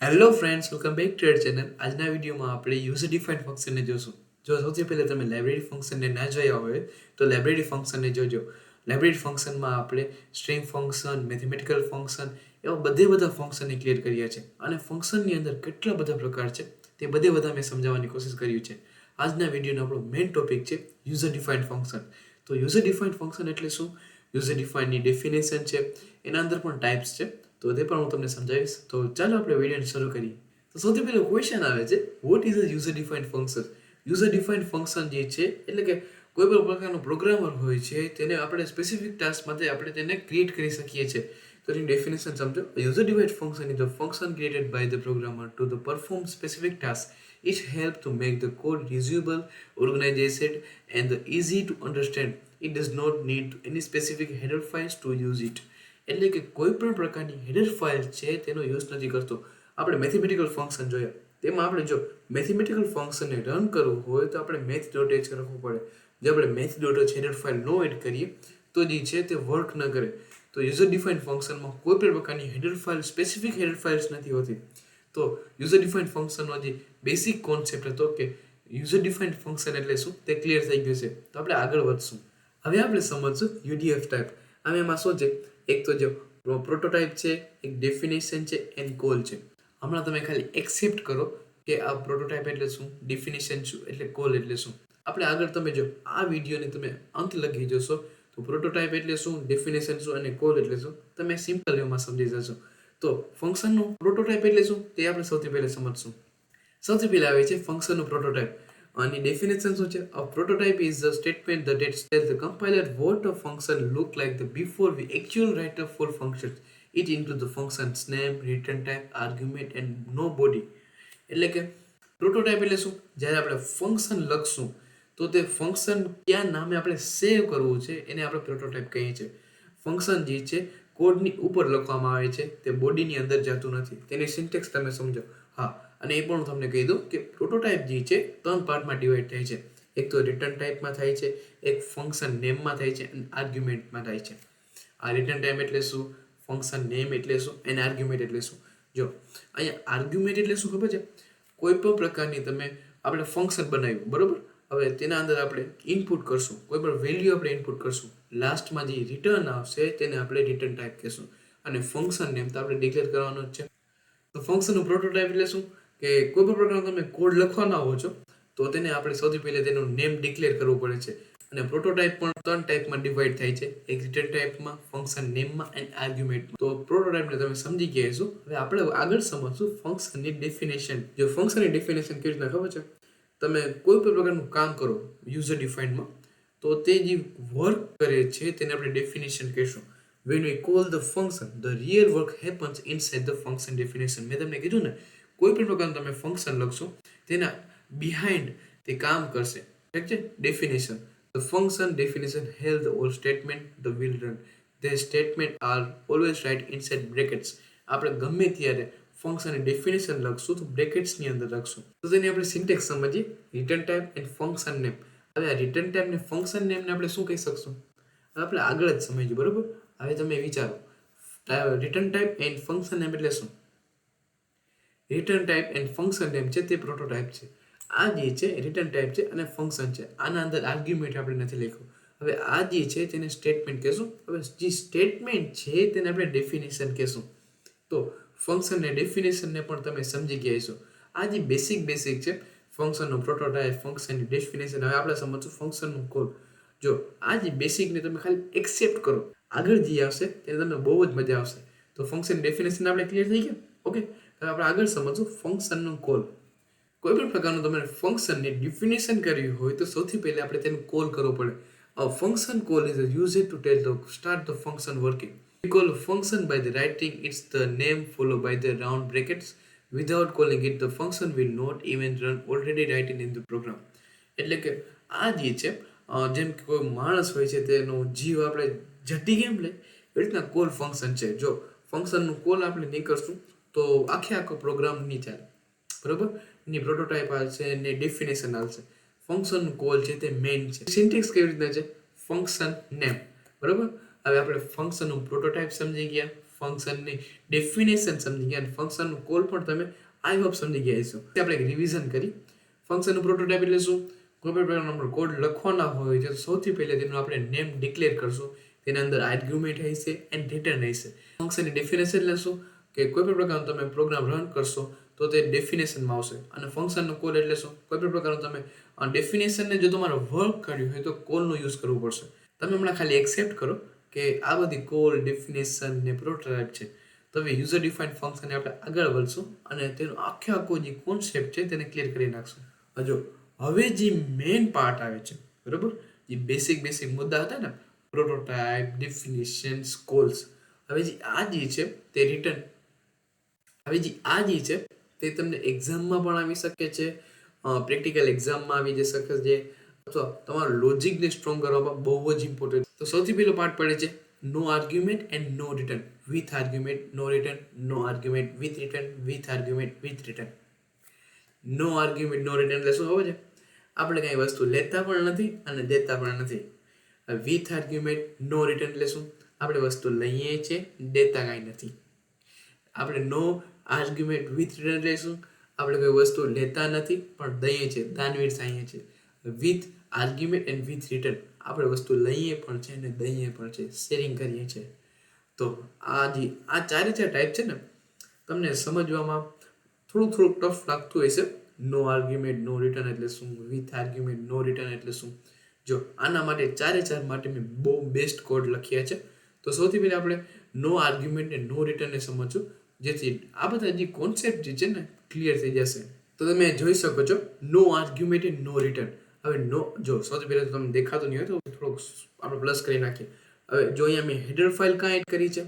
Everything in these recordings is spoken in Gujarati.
Hello friends, welcome back to our channel. આજના વિડીયોમાં આપણે યુઝર ડિફાઇન્ડ ફંક્શનને જોશું. જો સૌથી પહેલાં તમે લાઇબ્રેરી ફંક્શનને ના જોયા હોય તો લાઇબ્રેરી ફંક્શનને જોજો. લાઇબ્રેરી ફંક્શનમાં આપણે સ્ટ્રીંગ ફંક્શન, મેથેમેટિકલ ફંક્શન એવા બધા ફંક્શનને ક્લિયર કર્યા છે. અને ફંક્શનની અંદર કેટલા બધા પ્રકાર છે તે બધા મેં સમજાવવાની કોશિશ કરી છે. આજના વિડીયોનો આપણો મેઇન ટોપિક છે યુઝર ડિફાઇન્ડ ફંક્શન. તો યુઝર ડિફાઇન્ડ ફંક્શન એટલે શું, યુઝર ડિફાઇન્ડની ડેફિનેશન છે, એના અંદર પણ ટાઈપ્સ છે, તો તે પણ હું તમને સમજાવીશ. તો ચાલો આપણે વિડીયોને શરૂ કરીએ. તો સૌથી પહેલો ક્વેશ્ચન આવે છે, what is a user defined function? User defined function જે છે એટલે કે કોઈ પણ પ્રકારનો પ્રોગ્રામર હોય છે તેને આપણે સ્પેસિફિક ટાસ્ક માટે આપણે તેને ક્રિએટ કરી શકીએ છીએ. તો એની ડેફિનેશન સમજો. User defined function is a function created by the programmer to the perform specific task. It helps to make the code reusable, organized, and easy to understand. It does not need any specific header files to use it. એટલે કે કોઈ પણ પ્રકારની હેડર ફાઇલ છે તેનો યુઝ નથી કરતો. આપણે મેથેમેટિકલ ફંક્શન જોયા, તેમાં આપણે જો મેથેમેટિકલ ફંક્શનને રન કરવું હોય તો આપણે મેથ ડોટ એચ રાખવું પડે. જો આપણે math dot h header file નો એડ કરીએ તો જે છે તે વર્ક ન કરે. તો યુઝર ડિફાઇન્ડ ફંક્શનમાં કોઈ પણ પ્રકારની header file, specific header files નથી હોતી. તો યુઝર ડિફાઇન્ડ ફંક્શનનો જે બેસિક કોન્સેપ્ટ હતો કે યુઝર ડિફાઇન્ડ ફંક્શન એટલે શું તે ક્લિયર થઈ ગયું છે. તો આપણે આગળ વધશું. હવે આપણે સમજશું યુડીએફ ટાઈપ. હવે એમાં શું છે, એક તો જો પ્રોટોટાઇપ છે, એક ડેફિનેશન છે એન્ડ કોલ છે. હમણાં તમે ખાલી એક્સેપ્ટ કરો કે આ પ્રોટોટાઇપ એટલે શું, ડેફિનેશન શું, એટલે કોલ એટલે શું. આપણે આગળ તમે જો આ વિડીયોને તમે અંત લગી જશો તો પ્રોટોટાઇપ એટલે શું, ડેફિનેશન શું અને કોલ એટલે શું તમે સિમ્પલ વેમાં સમજી જશો. તો ફંક્શનનું પ્રોટોટાઇપ એટલે શું તે આપણે સૌથી પહેલા સમજશું. સૌથી પહેલા આવે છે ફંક્શનનું પ્રોટોટાઇપ. આની ડેફિનેશન શું છે? A prototype is a statement that tells the compiler what a function look like before we actually write a full function. It includes the function's name, return type, argument and no body. એટલે કે પ્રોટોટાઇપ એટલે શું? જ્યારે આપણે ફંક્શન લખશું તો તે ફંક્શન કયા નામે આપણે સેવ કરવું છે એને આપણે પ્રોટોટાઇપ કહીએ છીએ. ફંક્શન જે છે કોડની ઉપર લખવામાં આવે છે, તે બોડીની અંદર જતું નથી. તેની સિન્ટેક્સ તમે સમજો. હા, અને એ પણ હું તમને કહી દઉં કે પ્રોટોટાઇપ જે છે 3 પાર્ટમાં ડિવાઈડ થાય છે. એક તો રિટર્ન ટાઈપમાં થાય છે, એક ફંક્શન નેમમાં થાય છે અને આર્ગ્યુમેન્ટમાં થાય છે. આ રિટર્ન ટાઈપ એટલે શું, ફંક્શન નેમ એટલે શું અને આર્ગ્યુમેન્ટ એટલે શું. જો અહીંયા આર્ગ્યુમેન્ટ એટલે શું ખબર છે? કોઈ પણ પ્રકારની આપણે ફંક્શન બનાવ્યું, બરોબર? હવે તેના અંદર આપણે ઇનપુટ કરશું, કોઈ પણ વેલ્યુ આપણે ઇનપુટ કરશું, લાસ્ટમાં જે રિટર્ન આવશે તેને આપણે રિટર્ન ટાઈપ કહેશું. અને ફંક્શન નેમ તો આપણે ડિક્લેર કરવાનો જ છે. તો ફંક્શનનું પ્રોટોટાઇપ એટલે શું કે કોઈ પણ પ્રકારનો તમે કોડ લખવાના હો છો તો તેને આપણે સૌથી પહેલા તેનું નેમ ડિક્લેર કરવું પડે છે. અને પ્રોટોટાઇપ પણ 3 ટાઈપમાં ડિવાઈડ થાય છે, એક રિટર્ન ટાઈપમાં, ફંક્શન નેમમાં એન્ડ આર્ગ્યુમેન્ટમાં. તો પ્રોટોટાઇપને તમે સમજી ગયા છો. હવે આપણે આગળ સમજશું ફંક્શનની ડેફિનેશન. જો ફંક્શનની ડેફિનેશન કેવી રીતના ખબર છે? તમે કોઈ પણ પ્રકારનું કામ કરો યુઝર ડિફાઇન્ડમાં તો તે જે વર્ક કરે છે તેને આપણે ડેફિનેશન કહેશું. When we call the function, the real work happens inside the function definition. મેં તમને કીધું ને, કોઈ પણ પ્રકારનું તમે ફંક્શન લખશો તેના બિહાઇન્ડ તે કામ કરશે. ઠીક છે? Definition. The function definition held all statement the will run. The statement are always right inside brackets. આપણે ગમે ત્યારે ફંક્શનની ડેફિનેશન લખશું તો બ્રેકેટ્સની અંદર લખશું. તો તેની આપણે સિન્ટેક્સ સમજીએ. Return type and function name. હવે આ રિટર્ન ટાઈપ ને ફંક્શન નેમને આપણે શું કહી શકશું? આપણે આગળ જ સમજીએ, બરોબર? હવે તમે વિચારો, return type and function name એટલે શું? Return type and function name છે તે પ્રોટોટાઇપ છે. આ જે છે રિટર્ન ટાઈપ છે અને ફંક્શન છે. આના અંદર આર્ગ્યુમેન્ટ આપણે નથી લખ્યું. હવે આ જે છે તેને સ્ટેટમેન્ટ કહેશું. હવે જે સ્ટેટમેન્ટ છે તેને આપણે ડેફિનેશન કહેશું. તો ફંક્શન ને ડેફિનેશનને પણ તમે સમજી ગયા છો. આ જે બેસિક છે ફંક્શનનું પ્રોટોટાઇપ, ફંક્શનની ડેફિનેશન. હવે આપણે સમજશું ફંક્શનનું કોડ. જો આ જે બેસિકને તમે ખાલી એક્સેપ્ટ કરો, આગળ જે આવશે તેને તમને બહુ જ મજા આવશે. તો ફંક્શન ડેફિનેશન આપણે ક્લિયર થઈ ગયા. ઓકે, હવે આપણે આગળ સમજશું ફંક્શનનું કોલ. કોઈ પણ પ્રકારનું તમારે ફંક્શનની ડેફિનેશન કરવી હોય તો સૌથી પહેલા આપણે તેને કોલ કરવો પડે. A function call is used to start the function working. We call a function by the writing its the name followed by the round brackets. Without calling it, the function will not even run already written in the program. એટલે કે આ જે છે જેમ કે કોઈ માણસ હોય છે તેનો જીવ આપણે જટી કેમ લે, એ રીતના કોલ ફંક્શન છે. જો ફંક્શનનું કોલ આપણે નહીં કરશું તો આખો પ્રોગ્રામ નહીં ચાલે, બરોબર? એની પ્રોટોટાઇપ આવશે ને ડેફિનેશન આવશે. ફંક્શનનું કોલ છે તે મેઇન છે. સિન્ટેક્સ કેવી રીતના છે? ફંક્શન નેમ, બરોબર? હવે આપણે ફંક્શનનું પ્રોટોટાઇપ સમજી ગયા, ફંક્શનની ડેફિનેશન સમજી ગયા અને ફંક્શનનું કોલ પણ તમે આઈ હોપ સમજી ગયા હશો. આપણે એક રિવિઝન કરી. ફંક્શનનું પ્રોટોટાઇપ એટલે શું? કોઈ પણ પ્રકારનો આપણે કોડ લખવાના હોય તો સૌથી પહેલા તેનું આપણે નેમ ડિક્લેર કરશું. તેના અંદર આર્ગ્યુમેન્ટ હશે એન્ડ રિટર્ન હશે. ફંક્શનની ડેફિનેશન એટલે શું? કે કોઈ પણ પ્રકારનો તમે પ્રોગ્રામ રન કરશો તો તે ડેફિનેશનમાં આવશે. અને ફંક્શનનો કોલ એટલે શું? કોઈ પણ પ્રકારનો તમે ડેફિનેશનને જો તમારે વર્ક કર્યું હોય તો કોલનો યુઝ કરવો પડશે. તમે હમણાં ખાલી એક્સેપ્ટ કરો કે આ બધી કોલ, ડેફિનેશન ને પ્રોટોટાઇપ છે. તો હવે યુઝર ડિફાઇન્ડ ફંક્શનને આપણે આગળ વધશું અને તેનો આખો જે કોન્સેપ્ટ છે તેને ક્લિયર કરી નાખશું. જો હવે જે મેઇન પાર્ટ આવે છે, બરોબર, જે બેસિક મુદ્દા હતા ને, પ્રોટોટાઇપ, ડેફિનેશન્સ, કોલ્સ, હવે જે આ જે છે તે રિટર્ન, હવે જે આ જે છે તે તમને એક્ઝામમાં પણ આવી શકે છે, પ્રેક્ટિકલ એક્ઝામમાં આવી જઈ શકે છે, અથવા તમારું લોજિકને સ્ટ્રોંગ કરવામાં બહુ જ ઇમ્પોર્ટન્ટ. તો સૌથી પહેલો પાર્ટ પડે છે no argument and no return, with argument, no return, no argument, with return, with argument, with return. No argument no return એટલે શું ખબર છે? આપણે કઈ વસ્તુ લેતા પણ નથી અને દેતા પણ નથી. વિથ આર્ગ્યુમેન્ટ નો રિટર્ન એટલે શું? આપણે વસ્તુ લઈએ છીએ, દેતા કાંઈ નથી. આપણે નો આર્ગ્યુમેન્ટ વિથ રિટર્ન એટલે શું? આપણે કોઈ વસ્તુ લેતા નથી પણ દઈએ છીએ, દાનવીર સાહીએ છીએ. With argument and with return આપણે વસ્તુ લઈએ પણ છે અને દઈએ પણ છે, શેરિંગ કરીએ છીએ. તો આ ચારે ચાર ટાઈપ છે ને, તમને સમજવામાં થોડુંક ટફ લાગતું હશે. નો આર્ગ્યુમેન્ટ નો રિટર્ન એટલે શું? વિથ આર્ગ્યુમેન્ટ નો રિટર્ન એટલે શું? જો આના માટે ચારે ચાર માટે મેં બહુ બેસ્ટ કોડ લખ્યા છે. તો સૌથી પહેલા આપણે નો આર્ગ્યુમેન્ટ અને નો રિટર્નને સમજવું, જેથી આ બધા જે કોન્સેપ્ટ જે છે ને ક્લિયર થઈ જશે. તો તમે જોઈ શકો છો નો આર્ગ્યુમેન્ટ એન્ડ નો રિટર્ન. હવે નો, જો સૌથી પહેલા તો તમને દેખાતું નહીં હોય તો થોડુંક આપણે પ્લસ કરી નાખીએ. હવે જો અહીંયા મેં હેડર ફાઇલ કાં એડ કરી છે?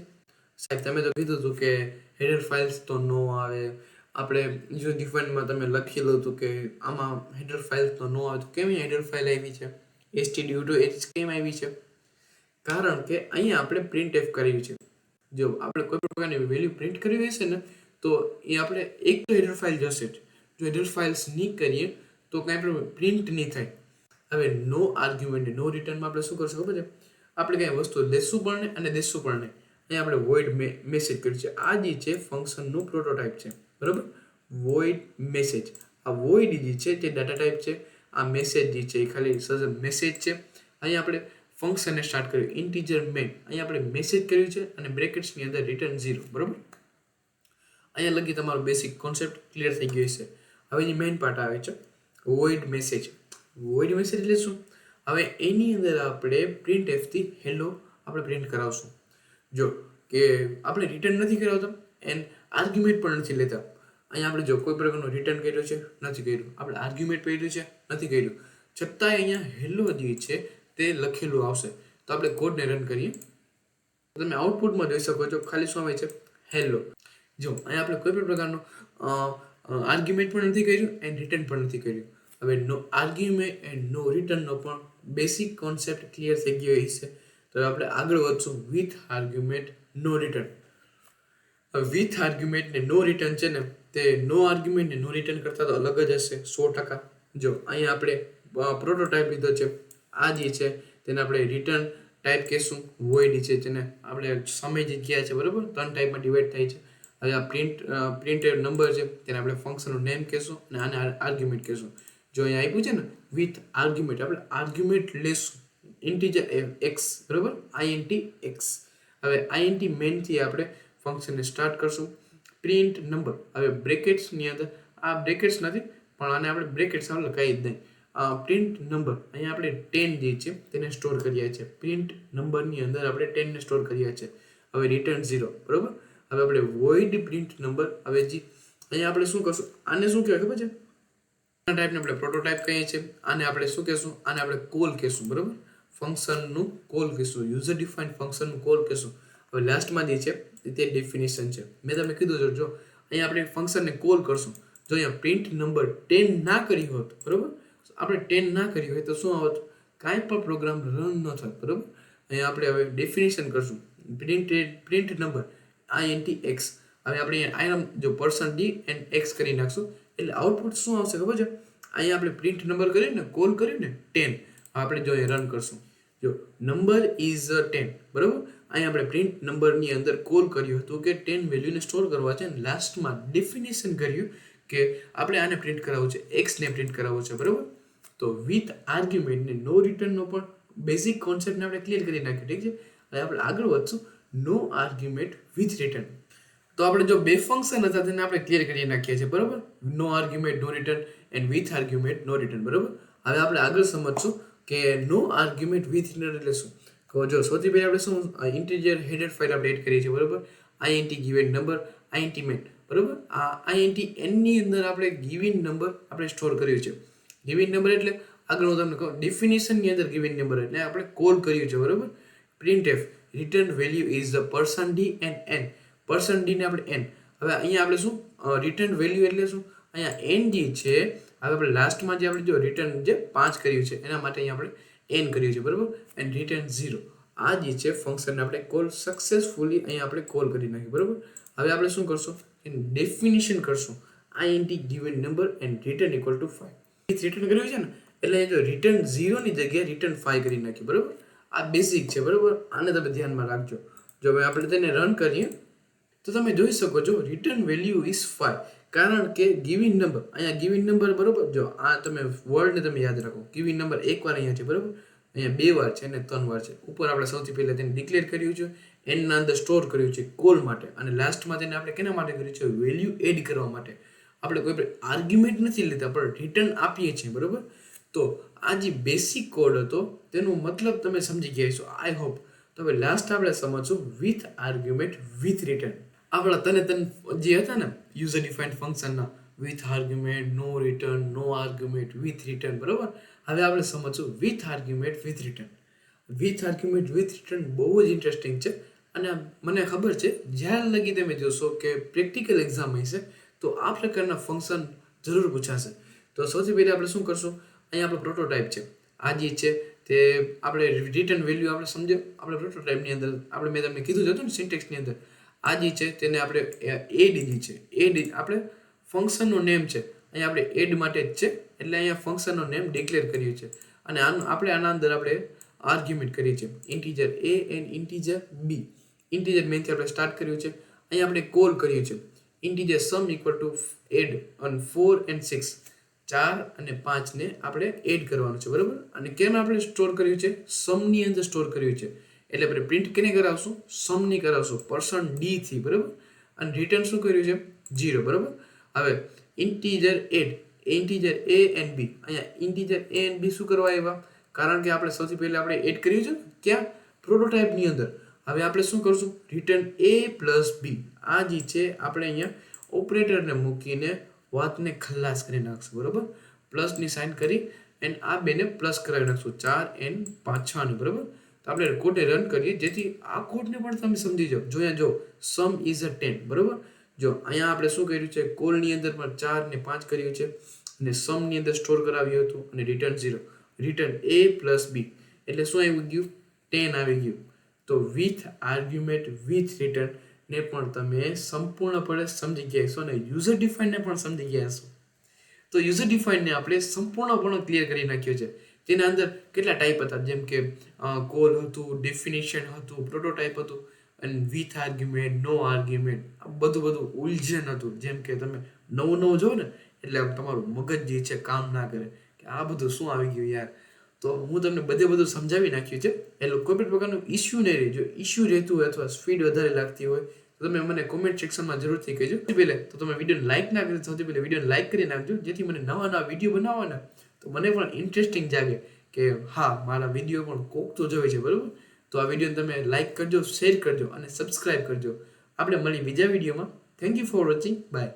સાહેબ તમે તો કીધું હતું કે હેડર ફાઇલ્સ તો નો આવે. આપણે યુઝર ડિફાઇનમાં તમે લખેલું હતું કે આમાં હેડર ફાઇલ તો નો આવે. તો કેમ હેડર ફાઇલ આવી છે? stdio.h કેમ આવી છે? કારણ કે અહીંયા આપણે પ્રિન્ટ એફ કર્યું છે. જો આપણે કોઈ પણ પ્રકારની વેલ્યુ પ્રિન્ટ કરવી હશે ને તો એ આપણે એક તો હેડર ફાઇલ જશે જ. જો હેડર ફાઇલ્સ નહીં કરીએ તો કાંઈ પણ પ્રિન્ટ નહીં થાય. હવે નો આર્ગ્યુમેન્ટ નો રિટર્નમાં આપણે શું કરશું ખબર છે? આપણે કાંઈ વસ્તુ લેશું પણ નહીં અને દેશું પણ નહીં. અહીંયા આપણે વોઇડ મેસેજ કર્યું છે. આ જે છે ફંક્શનનું પ્રોટોટાઇપ છે, બરાબર? Void message. આ વોઇડ જે છે તે ડાટા ટાઈપ છે. આ મેસેજ જે છે એ ખાલી મેસેજ છે. અહીંયા આપણે ફંક્શનને સ્ટાર્ટ કર્યું ઇન્ટીજર મેન. અહીંયા આપણે મેસેજ કર્યું છે અને બ્રેકેટ્સની અંદર રિટર્ન 0, બરાબર? અહીંયા લગી તમારો બેસિક કોન્સેપ્ટ ક્લિયર થઈ ગયો છે. હવે જે મેઇન પાર્ટ આવે છે વોઇડ મેસેજ. વોઇડ મેસેજ એટલે શું? હવે એની અંદર આપણે પ્રિન્ટ એફથી હેલો આપણે પ્રિન્ટ કરાવશું. જો કે આપણે રિટર્ન નથી કરાવતા એન્ડ આર્ગ્યુમેન્ટ પણ નથી લેતા. અહીંયા આપણે જો કોઈ પ્રકારનું રિટર્ન કર્યું છે, નથી કર્યું. આપણે આર્ગ્યુમેન્ટ કર્યું છે, નથી કર્યું. છતાંય અહીંયા હેલો જે છે તે લખેલું આવશે. તો આપણે કોડને રન કરીએ. તમે આઉટપુટમાં જોઈ શકો છો ખાલી શું આવે છે? હેલો. જો અહીંયા આપણે કોઈ પણ પ્રકારનું આર્ગ્યુમેન્ટ પણ નથી કર્યું એન્ડ રિટર્ન પણ નથી કર્યું. હવે નો આર્ગ્યુમેન્ટ એન્ડ નો રિટર્નનો પણ બેસિક કોન્સેપ્ટ ક્લિયર થઈ ગયો છે. તો આપણે આગળ વધશું with argument no return. With argument ને નો રિટર્ન છે ને તે નો આર્ગ્યુમેન્ટ ને નો રિટર્ન કરતાં તો અલગ જ હશે 100%. જો અહીંયા આપણે પ્રોટોટાઇપ લીધો છે. આ જે છે તેને આપણે રિટર્ન ટાઈપ કહેશું. વોઇડ છે તેને આપણે સમય જગ્યા છે, બરાબર? 3 ટાઈપમાં ડિવાઈડ થાય છે. હવે આ પ્રિન્ટેડ નંબર છે તેને આપણે ફંક્શનનું નેમ કહેશું અને આને આર્ગ્યુમેન્ટ કહેશું. જો અહીંયા આપ્યું છે ને વિથ આર્ગ્યુમેન્ટ, આપણે આર્ગ્યુમેન્ટ લેશું ઇન્ટીજર એક્સ, બરાબર? int x. હવે int મેનથી આપણે ફંક્શનને સ્ટાર્ટ કરશું. Print number. હવે બ્રેકેટ્સની અંદર આ બ્રેકેટ્સ નથી પણ આને આપણે બ્રેકેટ્સ લખાઈ જ નહીં. પ્રિન્ટ નંબર અહીંયા આપણે 10 જે છે તેને સ્ટોર કર્યા છે. પ્રિન્ટ નંબરની અંદર આપણે 10 ને સ્ટોર કર્યા છે. હવે રિટર્ન 0, બરાબર? હવે આપણે વોઇડ પ્રિન્ટ નંબર. હવે જે અહીંયા આપણે શું કરશું? આને શું કહેવાય ખબર છે? આ ટાઈપને આપણે પ્રોટોટાઇપ કહીએ છીએ. આને આપણે શું કહેશું? આને આપણે કોલ કહેશું, બરાબર? ફંક્શનનું કોલ કહેશું, યુઝર ડિફાઇન્ડ ફંક્શનનું કોલ કહેશું. હવે લાસ્ટમાં જે છે તે ડેફિનેશન છે. મેં તમને કીધું જો અહીંયા આપણે ફંક્શનને કોલ કરશું. જો અહીંયા પ્રિન્ટ નંબર 10 ના કરી હોત, બરાબર? આપણે 10 ના કરી હોય તો શું આવત? કાંઈ પણ પ્રોગ્રામ રન ન થાય, બરાબર? અહીંયા આપણે હવે ડેફિનેશન કરશું પ્રિન્ટ નંબર int x. હવે આપણે અહીંયા જો %d and x કરી નાખશું એટલે આઉટપુટ શું આવશે ખબર છે? અહીંયા આપણે પ્રિન્ટ નંબર કર્યું ને, કોલ કર્યું ને 10. આપણે જો રન કરશું. જો નંબર ઇઝ 10 બરાબર. અહીં આપણે પ્રિન્ટ નંબરની અંદર કોલ કર્યું હતું કે 10 વેલ્યુને સ્ટોર કરવા છે અને લાસ્ટમાં ડેફિનેશન કર્યું કે આપણે આને પ્રિન્ટ કરાવવું છે, એક્સને પ્રિન્ટ કરાવવું છે બરાબર. તો વિથ આર્ગ્યુમેન્ટને નો રિટર્નનો પણ બેઝિક કોન્સેપ્ટને આપણે ક્લિયર કરી નાખ્યું. ઠીક છે. હવે આપણે આગળ વધશું નો આર્ગ્યુમેન્ટ વિથ રિટર્ન. તો આપણે જો બે ફંક્શન હતા તેને આપણે ક્લિયર કરી નાખીએ છીએ બરાબર. No argument no return and with argument no return બરાબર. હવે આપણે આગળ સમજશું કે નો આર્ગ્યુમેન્ટ વિથ રિટર્ન એટલે શું. તો જો સૌથી પહેલા આપણે શું ઇન્ટીજર હેડર ફાઇલ આપણે એડ કરીએ છીએ બરાબર. int given number int main બરાબર. આ int n ની અંદર આપણે given number આપણે સ્ટોર કર્યું છે. given number એટલે આગળ હું તમને કહું ડેફિનેશન ની અંદર given number એટલે આપણે કોલ કર્યું છે બરાબર. printf return value is the person d and n. person d ને આપણે n. હવે અહીંયા આપણે શું રિટર્ન વેલ્યુ એટલે શું અહીંયા n જે છે. હવે આપણે લાસ્ટમાં જે આપણે જો રિટર્ન જે 5 કર્યું છે એના માટે અહીંયા આપણે n કર્યું છે બરાબર. એન્ડ રિટર્ન 0 આ જે છે ફંક્શનને આપણે કોલ સક્સેસફુલી અહીંયા આપણે કોલ કરી નાખ્યું બરાબર. હવે આપણે શું કરશું એનું ડેફિનેશન કરશું int given number and return equal to 5. Return કર્યું છે ને એટલે જો રિટર્ન 0 ની જગ્યાએ રિટર્ન 5 કરી નાખ્યું બરાબર. આ બેઝિક છે બરાબર. આને તમે ધ્યાનમાં રાખજો. જો હવે આપણે તેને રન કરીએ તો તમે જોઈ શકો છો રિટર્ન વેલ્યુ ઇઝ 5 કારણ કે ગિવિન નંબર અહીંયા ગિવિન નંબર બરાબર. જો આ તમે વર્ડને તમે યાદ રાખો. ગિવિન નંબર એકવાર અહીંયા છે બરાબર, અહીંયા 2 વાર છે અને 3 વાર છે. ઉપર આપણે સૌથી પહેલા તેને ડિક્લેર કર્યું છે, n ના અંદર સ્ટોર કર્યું છે કોલ માટે, અને લાસ્ટમાં તેને આપણે કેના માટે કર્યું છે વેલ્યુ એડ કરવા માટે. આપણે કોઈ આર્ગ્યુમેન્ટ નથી લીધા પણ રિટર્ન આપીએ છીએ બરાબર. તો આ જે બેસિક કોડ હતો તેનો મતલબ તમે સમજી ગયા છો આઈ હોપ. તો હવે લાસ્ટ આપણે સમજશું વિથ આર્ગ્યુમેન્ટ વિથ રિટર્ન. આપણા તને જે હતા ને યુઝર ડિફાઇન્ડ ફંક્શનના with argument no return no argument with return બરાબર. હવે આપણે સમજશું with argument with return. With argument with return બહુ જ ઇન્ટરેસ્ટિંગ છે અને મને ખબર છે જ્યારે લગી તમે જોશો કે પ્રેક્ટિકલ એક્ઝામ હશે તો આ પ્રકારના ફંક્શન જરૂર પૂછાશે. તો સૌથી પહેલાં આપણે શું કરશું અહીંયા આપણો પ્રોટોટાઇપ છે. આ જે છે તે આપણે રિટર્ન વેલ્યુ આપણે સમજો આપણે પ્રોટોટાઇપની અંદર આપણે મેં તમને કીધું હતું ને સિન્ટેક્સની અંદર આ જે છે તેને આપણે એડ જે છે એડ આપણે ફંક્શનનો નેમ છે અહીંયા આપણે એડ માટે જ છે એટલે અહીંયા ફંક્શનનો નેમ ડિક્લેર કર્યું છે અને આપણે આના અંદર આપણે આર્ગ્યુમેન્ટ કરીએ છીએ integer a and integer b. Integer મેનથી આપણે સ્ટાર્ટ કર્યું છે. અહીંયા આપણે કોલ કર્યું છે integer sum equal to add on 4 and 6 4 અને 5 ને આપણે એડ કરવાનું છે બરાબર. અને કેમ આપણે સ્ટોર કર્યું છે સમની અંદર સ્ટોર કર્યું છે એટલે આપણે પ્રિન્ટ કેને કરાવશું સમની કરાવશું પર્સન ડી થી બરાબર. અને રિટર્ન શું કર્યું છે 0 બરાબર. હવે integer add integer a and b અહીંયા ઇન્ટીજર a એન્ડ b શું કરવા આવ્યા કારણ કે આપણે સૌથી પહેલા આપણે એડ કર્યું છે ને ક્યાં પ્રોટોટાઇપની અંદર. હવે આપણે શું કરશું રિટર્ન a પ્લસ b આ જે છે આપણે અહીંયા ઓપરેટરને મૂકીને વાતને ખલાસ કરી નાખશું બરાબર. પ્લસની સાઇન કરી એન્ડ આ બેને પ્લસ કરાવી નાખશું 4 એન્ડ 5 6 ની બરાબર. તો આપણે કોડને રન કરીએ જેથી આ કોડને પણ તમે સમજી જાઓ. જો અહીંયા જો સમ ઇઝ 10 બરાબર. જો અહીંયા આપણે શું કર્યું છે કોલની અંદર પણ 4 ને 5 કર્યું છે અને સમની અંદર સ્ટોર કરાવ્યું હતું અને return 0 return a plus b એટલે શું આવી ગયું 10 આવી ગયું. તો વિથ આર્ગ્યુમેન્ટ વિથ રિટર્ન ને પણ તમે સંપૂર્ણપણે સમજી ગયા છો અને યુઝર ડિફાઇનને પણ સમજી ગયા છો. તો યુઝર ડિફાઇનને આપણે સંપૂર્ણપણે ક્લિયર કરી નાખ્યો છે. તેના અંદર કેટલા ટાઈપ હતા જેમ કે કોલ હતું, ડેફિનેશન હતું, પ્રોટોટાઇપ હતું અને વિથ આર્ગ્યુમેન્ટ નો આર્ગ્યુમેન્ટ બધું ઉલઝન હતું. જેમ કે તમે નવું જો ને એટલે તમારું મગજ જે છે કામ ના કરે કે આ બધું શું આવી ગયું યાર. તો હું તમને બધું સમજાવી નાખ્યું છે એટલે કોઈ પણ પ્રકારનું ઇશ્યુ નહીં રહે. જો ઇશ્યુ રહેતું હોય અથવા સ્પીડ વધારે લાગતી હોય તો તમે મને કોમેન્ટ સેક્શનમાં જરૂરથી કહેજો. પહેલે તો તમે વિડીયોને લાઇક ના કરી સૌથી પહેલાં વિડીયોને લાઇક કરી નાખજો જેથી મને નવા વિડીયો બનાવવાના તો મને પણ ઇન્ટરેસ્ટિંગ જાગે કે હા મારા વિડીયો પણ કોક તો જોવે છે બરાબર. તો આ વિડીયોને તમે લાઇક કરજો, શેર કરજો અને સબસ્ક્રાઇબ કરજો. આપણે મળી બીજા વિડીયોમાં. Thank you for watching. By.